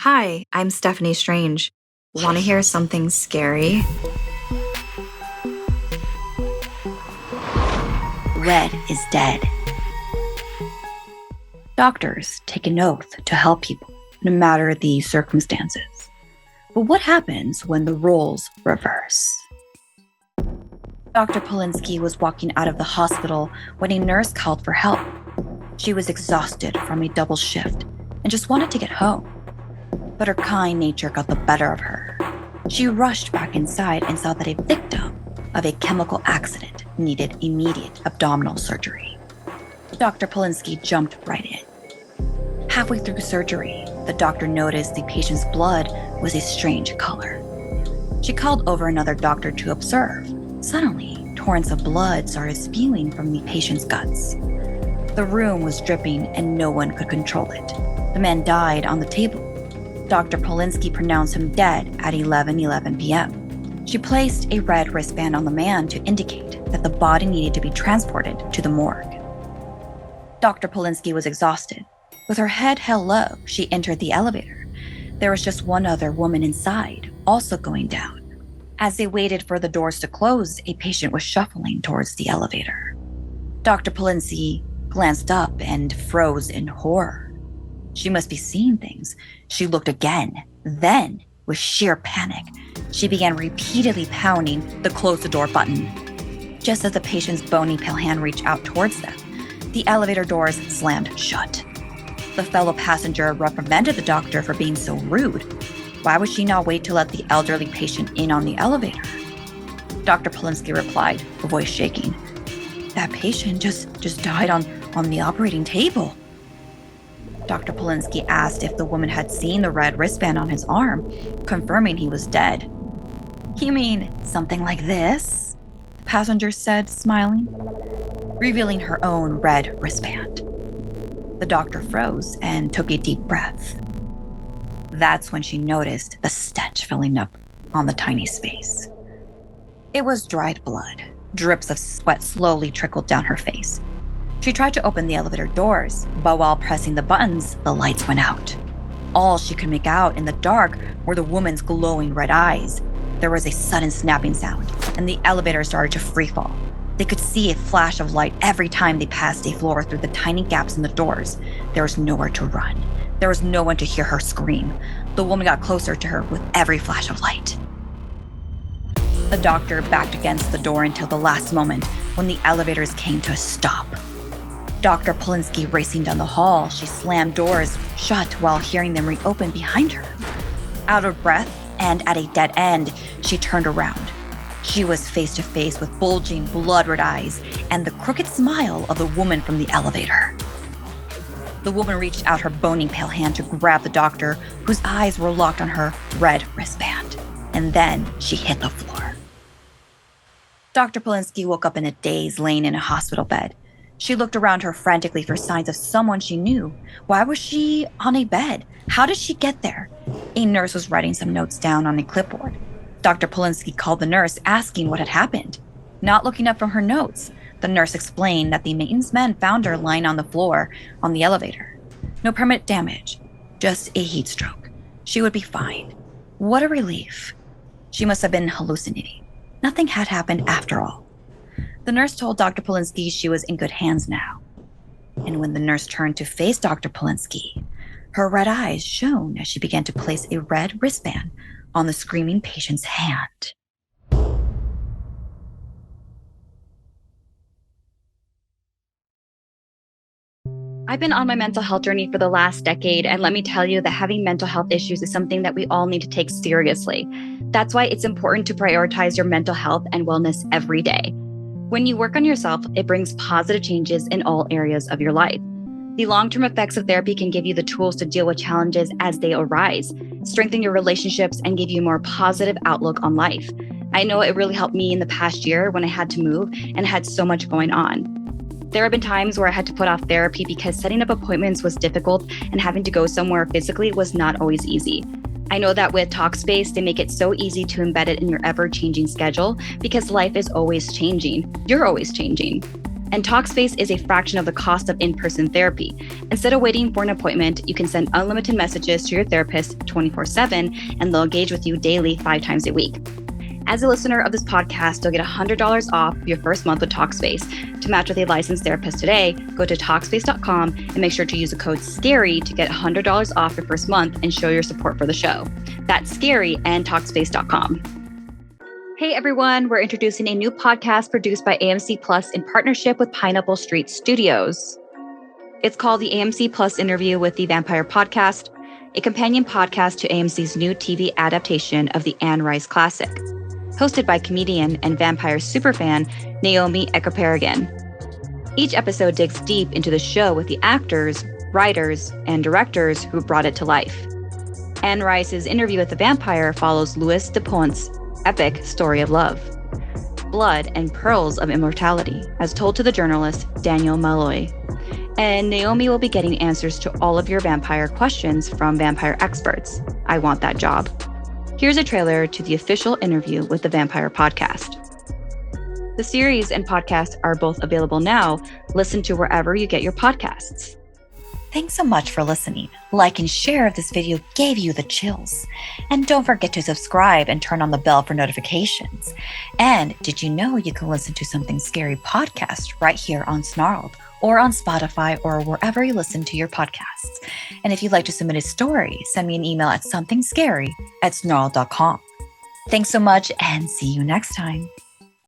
Hi, I'm Steffany Strange. Want to hear something scary? Red is dead. Doctors take an oath to help people, no matter the circumstances. But what happens when the roles reverse? Dr. Polinsky was walking out of the hospital when a nurse called for help. She was exhausted from a double shift and just wanted to get home. But her kind nature got the better of her. She rushed back inside and saw that a victim of a chemical accident needed immediate abdominal surgery. Dr. Polinsky jumped right in. Halfway through surgery, the doctor noticed the patient's blood was a strange color. She called over another doctor to observe. Suddenly, torrents of blood started spewing from the patient's guts. The room was dripping and no one could control it. The man died on the table. Dr. Polinsky pronounced him dead at 11:11 p.m. She placed a red wristband on the man to indicate that the body needed to be transported to the morgue. Dr. Polinsky was exhausted. With her head held low, she entered the elevator. There was just one other woman inside, also going down. As they waited for the doors to close, a patient was shuffling towards the elevator. Dr. Polinsky glanced up and froze in horror. She must be seeing things. She looked again. Then, with sheer panic, she began repeatedly pounding the close the door button. Just as the patient's bony pale hand reached out towards them, the elevator doors slammed shut. The fellow passenger reprimanded the doctor for being so rude. Why would she not wait to let the elderly patient in on the elevator? Dr. Polinsky replied, her voice shaking. That patient just died on the operating table. Dr. Polinsky asked if the woman had seen the red wristband on his arm, confirming he was dead. You mean something like this? The passenger said, smiling, revealing her own red wristband. The doctor froze and took a deep breath. That's when she noticed the stench filling up on the tiny space. It was dried blood. Drips of sweat slowly trickled down her face. She tried to open the elevator doors, but while pressing the buttons, the lights went out. All she could make out in the dark were the woman's glowing red eyes. There was a sudden snapping sound, and the elevator started to freefall. They could see a flash of light every time they passed a floor through the tiny gaps in the doors. There was nowhere to run. There was no one to hear her scream. The woman got closer to her with every flash of light. The doctor backed against the door until the last moment when the elevators came to a stop. Dr. Polinsky racing down the hall, she slammed doors shut while hearing them reopen behind her. Out of breath and at a dead end, she turned around. She was face to face with bulging, blood-red eyes and the crooked smile of the woman from the elevator. The woman reached out her bony pale hand to grab the doctor, whose eyes were locked on her red wristband. And then she hit the floor. Dr. Polinsky woke up in a daze, laying in a hospital bed. She looked around her frantically for signs of someone she knew. Why was she on a bed? How did she get there? A nurse was writing some notes down on a clipboard. Dr. Polinsky called the nurse, asking what had happened. Not looking up from her notes, the nurse explained that the maintenance men found her lying on the floor on the elevator. No permanent damage, just a heat stroke. She would be fine. What a relief. She must have been hallucinating. Nothing had happened after all. The nurse told Dr. Polinsky she was in good hands now. And when the nurse turned to face Dr. Polinsky, her red eyes shone as she began to place a red wristband on the screaming patient's hand. I've been on my mental health journey for the last decade, and let me tell you that having mental health issues is something that we all need to take seriously. That's why it's important to prioritize your mental health and wellness every day. When you work on yourself, it brings positive changes in all areas of your life. The long-term effects of therapy can give you the tools to deal with challenges as they arise, strengthen your relationships, and give you a more positive outlook on life. I know it really helped me in the past year when I had to move and had so much going on. There have been times where I had to put off therapy because setting up appointments was difficult and having to go somewhere physically was not always easy. I know that with Talkspace, they make it so easy to embed it in your ever-changing schedule because life is always changing. You're always changing. And Talkspace is a fraction of the cost of in-person therapy. Instead of waiting for an appointment, you can send unlimited messages to your therapist 24/7, and they'll engage with you daily 5 times a week. As a listener of this podcast, you'll get $100 off your first month with Talkspace. To match with a licensed therapist today, go to Talkspace.com and make sure to use the code SCARY to get $100 off your first month and show your support for the show. That's SCARY and Talkspace.com. Hey everyone, we're introducing a new podcast produced by AMC Plus in partnership with Pineapple Street Studios. It's called the AMC Plus Interview with the Vampire Podcast, a companion podcast to AMC's new TV adaptation of the Anne Rice classic, hosted by comedian and vampire superfan Naomi Ekperigin. Each episode digs deep into the show with the actors, writers, and directors who brought it to life. Anne Rice's interview with the vampire follows Louis de Pont's epic story of love, blood, and pearls of immortality, as told to the journalist Daniel Malloy. And Naomi will be getting answers to all of your vampire questions from vampire experts. I want that job. Here's a trailer to the official interview with the Vampire Podcast. The series and podcast are both available now. Listen to wherever you get your podcasts. Thanks so much for listening. Like and share if this video gave you the chills. And don't forget to subscribe and turn on the bell for notifications. And did you know you can listen to Something Scary podcast right here on Snarled or on Spotify or wherever you listen to your podcasts? And if you'd like to submit a story, send me an email at somethingscary@snarled.com. Thanks so much and see you next time.